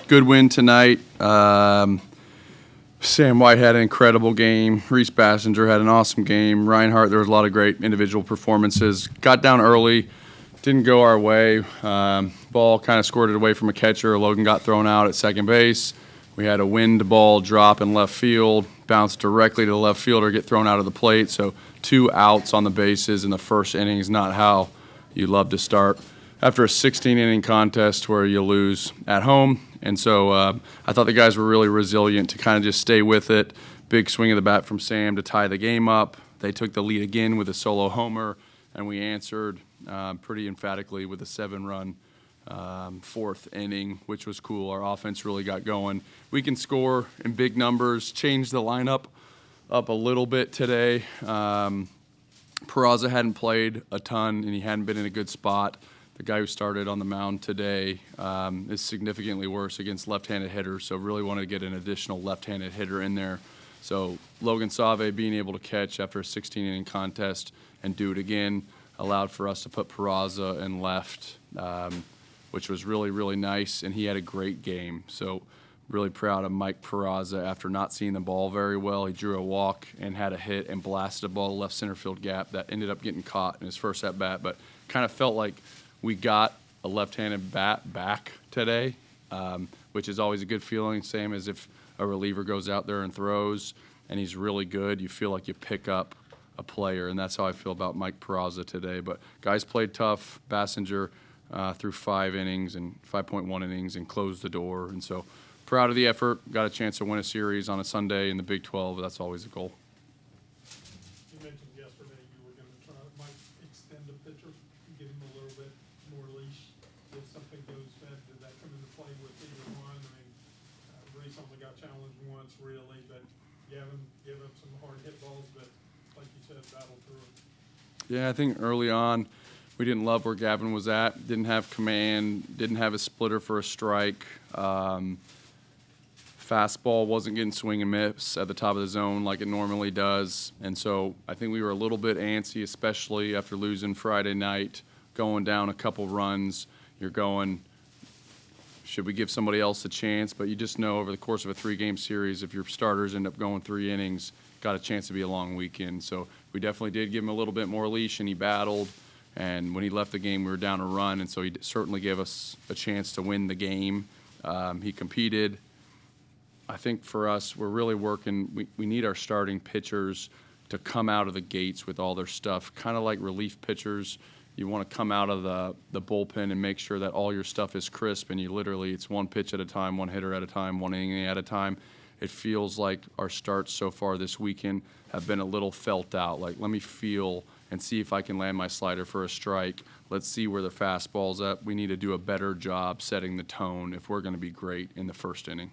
good win tonight. Sam White had an incredible game. Reese Bassinger had an awesome game. Reinhardt, there was a lot of great individual performances. Got down early, didn't go our way. Ball kind of squirted away from a catcher. Logan got thrown out at second base. We had a wind ball drop in left field, bounce directly to the left fielder, get thrown out of the plate. So 2 outs on the bases in the first inning is not how you love to start after a 16-inning contest where you lose at home. And so I thought the guys were really resilient to kind of just stay with it. Big swing of the bat from Sam to tie the game up. They took the lead again with a solo homer, and we answered pretty emphatically with a 7-run fourth inning, which was cool. Our offense really got going. We can score in big numbers, change the lineup up a little bit today. Peraza hadn't played a ton, and he hadn't been in a good spot. The guy who started on the mound today is significantly worse against left-handed hitters, so really wanted to get an additional left-handed hitter in there. So Logan Save being able to catch after a 16-inning contest and do it again allowed for us to put Peraza in left, which was really, really nice, and he had a great game. So really proud of Mike Peraza after not seeing the ball very well. He drew a walk and had a hit and blasted a ball left center field gap that ended up getting caught in his first at-bat, but kind of felt like we got a left-handed bat back today, which is always a good feeling, same as if a reliever goes out there and throws and he's really good. You feel like you pick up a player, and that's how I feel about Mike Peraza today. But guys played tough. Bassinger through 5 innings and 5.1 innings and closed the door. And so proud of the effort. Got a chance to win a series on a Sunday in the Big 12. That's always a goal. You mentioned yesterday you were going to try might extend the pitcher, give him a little bit more leash if something goes bad. Did that come into play with either one? I mean, Reese only got challenged once really, but Gavin gave up some hard hit balls, but like you said, battled through it. Yeah, I think early on we didn't love where Gavin was at. Didn't have command, didn't have a splitter for a strike. Fastball wasn't getting swing and miss at the top of the zone like it normally does. And so I think we were a little bit antsy, especially after losing Friday night, going down a couple runs. You're going, should we give somebody else a chance? But you just know over the course of a 3-game series, if your starters end up going 3 innings, got a chance to be a long weekend. So we definitely did give him a little bit more leash, and he battled. And when he left the game, we were down a run, and so he certainly gave us a chance to win the game. He competed. I think for us, we're really working. We need our starting pitchers to come out of the gates with all their stuff, kind of like relief pitchers. You want to come out of the bullpen and make sure that all your stuff is crisp, and you literally, it's 1 pitch at a time, 1 hitter at a time, 1 inning at a time. It feels like our starts so far this weekend have been a little felt out. Like, let me feel and see if I can land my slider for a strike. Let's see where the fastball's at. We need to do a better job setting the tone if we're going to be great in the first inning.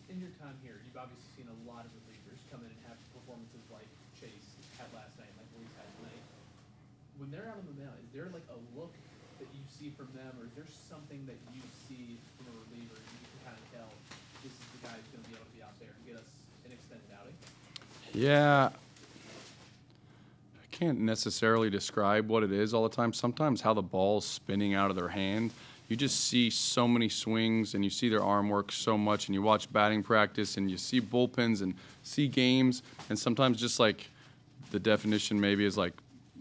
In your time here, you've obviously seen a lot of relievers come in and have performances like Chase had last night, like Reese had tonight. When they're out on the mound, is there like a look that you see from them, or is there something that you see from a reliever you can kind of tell this is the guy who's going to be able to be out there and get us an extended outing? Yeah. I can't necessarily describe what it is all the time. Sometimes how the ball's spinning out of their hand. You just see so many swings, and you see their arm work so much, and you watch batting practice, and you see bullpens and see games, and sometimes just like the definition maybe is like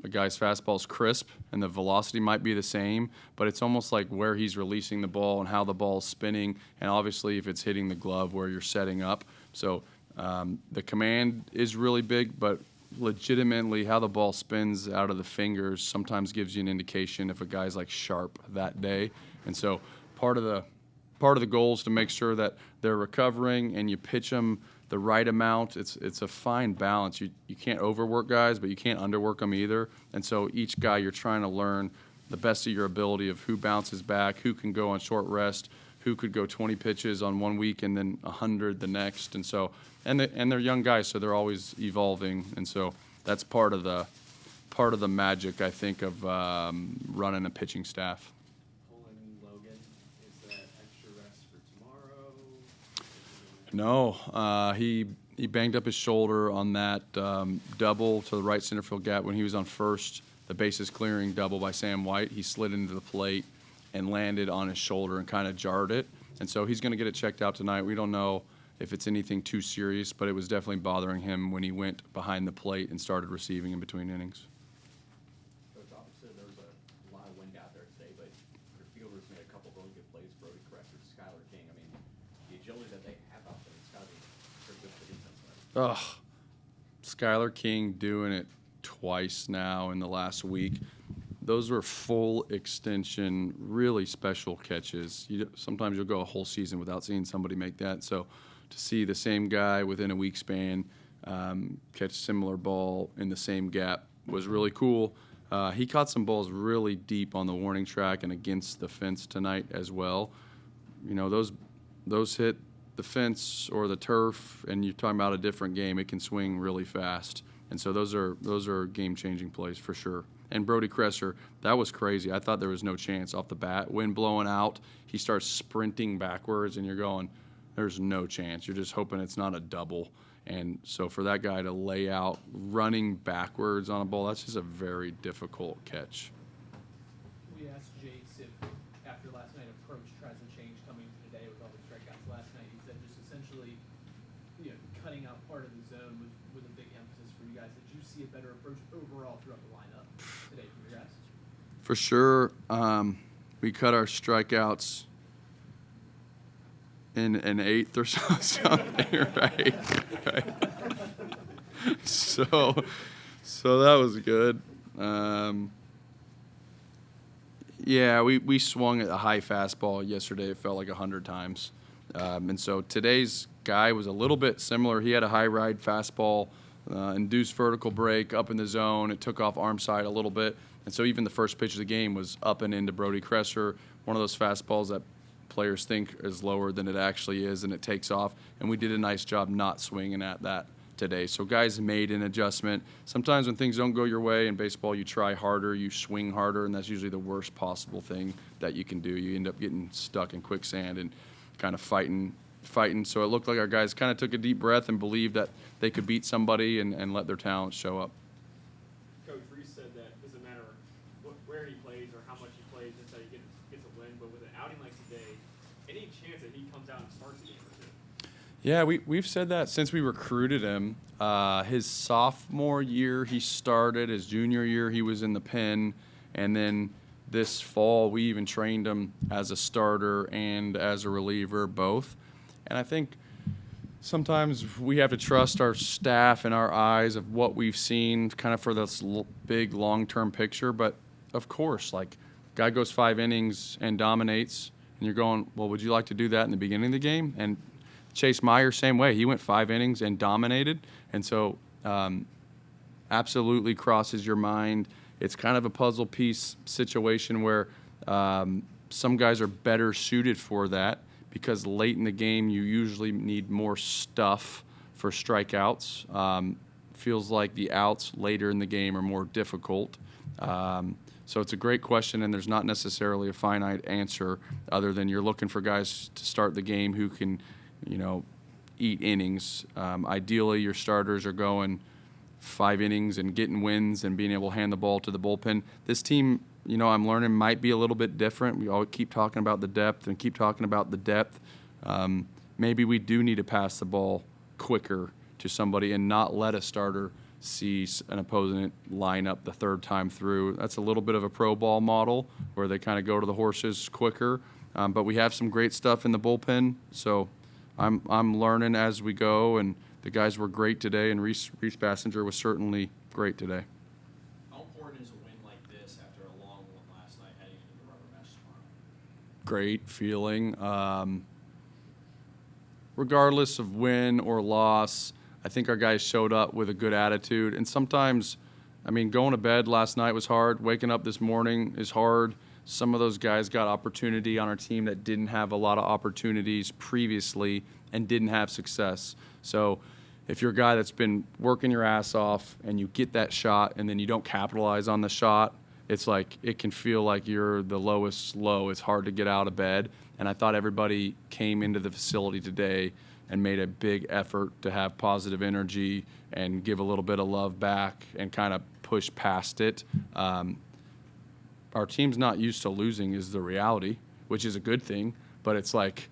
a guy's fastball's crisp, and the velocity might be the same, but it's almost like where he's releasing the ball and how the ball's spinning, and obviously if it's hitting the glove where you're setting up. So the command is really big, but legitimately how the ball spins out of the fingers sometimes gives you an indication if a guy's like sharp that day. And so part of the goal is to make sure that they're recovering and you pitch them the right amount. It's a fine balance. You can't overwork guys, but you can't underwork them either. And so each guy you're trying to learn the best of your ability of who bounces back, who can go on short rest, who could go 20 pitches on 1 week and then 100 the next. And so and they're young guys, so they're always evolving. And so that's part of the magic, I think, of running a pitching staff. Logan, is that extra rest for tomorrow? No, he banged up his shoulder on that double to the right center field gap when he was on first, the bases clearing double by Sam White. He slid into the plate and landed on his shoulder and kind of jarred it. And so he's going to get it checked out tonight. We don't know if it's anything too serious, but it was definitely bothering him when he went behind the plate and started receiving in between innings. Coach, obviously there was a lot of wind out there today, but your fielders made a couple really good plays. Brody Cresser, Skylar King. I mean, the agility that they have out there, it's got to be pretty good for the defense. Ugh. Skylar King doing it twice now in the last week. Those were full extension, really special catches. Sometimes you'll go a whole season without seeing somebody make that. So to see the same guy within a week span catch similar ball in the same gap was really cool. He caught some balls really deep on the warning track and against the fence tonight as well. You know, those hit the fence or the turf, and you're talking about a different game. It can swing really fast. And so those are game-changing plays for sure. And Brody Cresser, that was crazy. I thought there was no chance off the bat. Wind blowing out, he starts sprinting backwards, and you're going, there's no chance. You're just hoping it's not a double. And so for that guy to lay out running backwards on a ball, that's just a very difficult catch. We asked Jace if after last night approach tries to change coming to today with all the strikeouts last night. He said just essentially, cutting out part of the zone was a big emphasis for you guys. Did you see a better approach overall throughout the lineup today from your guys? For sure, we cut our strikeouts in an eighth or something, right? So that was good. Yeah, we swung at a high fastball yesterday. It felt like 100 times. And so today's guy was a little bit similar. He had a high ride fastball, induced vertical break up in the zone. It took off arm side a little bit. And so even the first pitch of the game was up and into Brody Cresser, one of those fastballs that players think is lower than it actually is, and it takes off. And we did a nice job not swinging at that today. So guys made an adjustment. Sometimes when things don't go your way in baseball, you try harder, you swing harder, and that's usually the worst possible thing that you can do. You end up getting stuck in quicksand and kind of fighting. So it looked like our guys kind of took a deep breath and believed that they could beat somebody and let their talents show up. Coach Reese said that it doesn't matter where he plays or how much he plays, that's how he gets a win. But with an outing like today, any chance that he comes out and starts the game or two? Yeah, we've said that since we recruited him. His sophomore year, he started. His junior year, he was in the pen. And then this fall, we even trained him as a starter and as a reliever, both. And I think sometimes we have to trust our staff and our eyes of what we've seen kind of for this big long-term picture. But, of course, like, guy goes 5 innings and dominates, and you're going, well, would you like to do that in the beginning of the game? And Chase Meyer, same way. He went 5 innings and dominated. And so absolutely crosses your mind. It's kind of a puzzle piece situation where some guys are better suited for that because late in the game you usually need more stuff for strikeouts. Feels like the outs later in the game are more difficult. So it's a great question, and there's not necessarily a finite answer other than you're looking for guys to start the game who can, eat innings. Ideally, your starters are going 5 innings and getting wins and being able to hand the ball to the bullpen. This team, I'm learning might be a little bit different. We always keep talking about the depth and keep talking about the depth. Maybe we do need to pass the ball quicker to somebody and not let a starter see an opponent line up the 3rd time through. That's a little bit of a pro ball model where they kind of go to the horses quicker. But we have some great stuff in the bullpen, so I'm learning as we go, and the guys were great today, and Reese Bassinger was certainly great today. How important is a win like this after a long one last night heading into the rubber match tomorrow? Great feeling. Regardless of win or loss, I think our guys showed up with a good attitude. And sometimes, going to bed last night was hard. Waking up this morning is hard. Some of those guys got opportunity on our team that didn't have a lot of opportunities previously and didn't have success. So if you're a guy that's been working your ass off and you get that shot and then you don't capitalize on the shot, it's like it can feel like you're the lowest low. It's hard to get out of bed. And I thought everybody came into the facility today and made a big effort to have positive energy and give a little bit of love back and kind of push past it. our team's not used to losing is the reality, which is a good thing. But it's like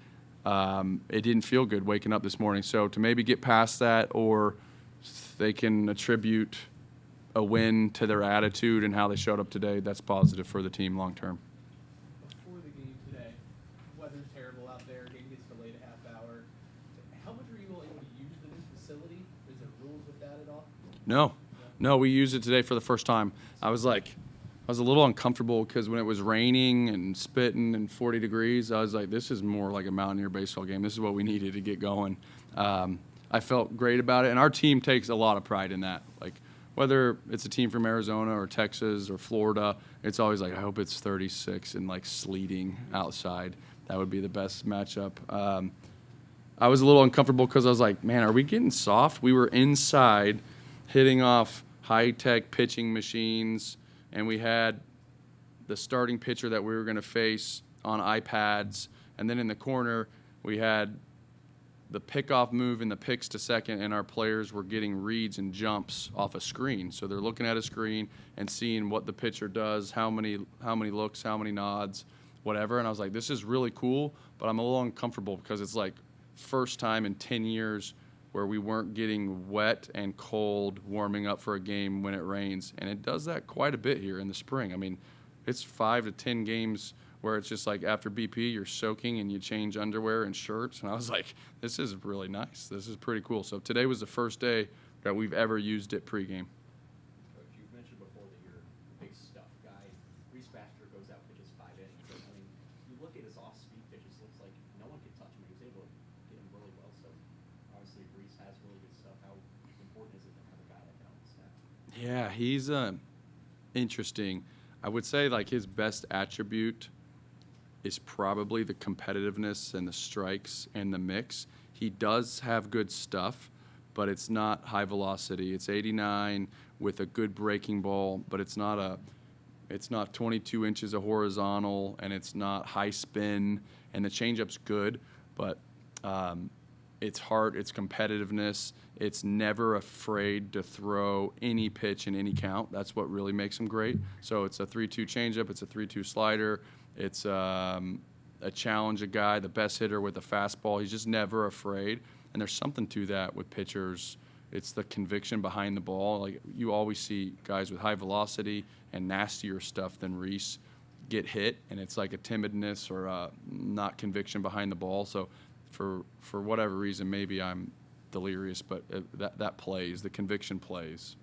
it didn't feel good waking up this morning. So to maybe get past that, or they can attribute a win to their attitude and how they showed up today, that's positive for the team long term. Before the game today, weather's terrible out there. Game gets delayed a half hour. How much were you all able to use the new facility? Is there rules with that at all? No, we used it today for the first time. I was a little uncomfortable because when it was raining and spitting and 40 degrees, I was like, this is more like a Mountaineer baseball game. This is what we needed to get going. I felt great about it, and our team takes a lot of pride in that. Like, whether it's a team from Arizona or Texas or Florida, it's always like, I hope it's 36 and like sleeting outside. That would be the best matchup. I was a little uncomfortable because I was like, man, are we getting soft? We were inside hitting off high-tech pitching machines, and we had the starting pitcher that we were going to face on iPads, and then in the corner we had the pickoff move and the picks to second, and our players were getting reads and jumps off a screen. So they're looking at a screen and seeing what the pitcher does, how many looks, how many nods, whatever. And I was like, this is really cool, but I'm a little uncomfortable because it's like first time in 10 years where we weren't getting wet and cold warming up for a game when it rains. And it does that quite a bit here in the spring. I mean, it's 5 to 10 games where it's just like after BP, you're soaking and you change underwear and shirts. And I was like, this is really nice. This is pretty cool. So today was the first day that we've ever used it pregame. Coach, you've mentioned before that you're a big stuff guy. Reese Baxter goes out, pitches 5 innings. But, I mean, you look at his off-speed pitches, looks like no one could touch him. He was able to get him really well. So, obviously, Reese has really good stuff. How important is it to have a guy like that on the staff? Yeah, he's interesting. I would say like his best attribute is probably the competitiveness and the strikes and the mix. He does have good stuff, but it's not high velocity. It's 89 with a good breaking ball, but it's not 22 inches of horizontal, and it's not high spin, and the changeup's good, but it's heart, it's competitiveness. It's never afraid to throw any pitch in any count. That's what really makes him great. So it's a 3-2 changeup, it's a 3-2 slider, it's a challenge a guy, the best hitter with a fastball. He's just never afraid. And there's something to that with pitchers. It's the conviction behind the ball. Like, you always see guys with high velocity and nastier stuff than Reese get hit, and it's like a timidness or not conviction behind the ball. So for whatever reason, maybe I'm delirious, but that plays. The conviction plays.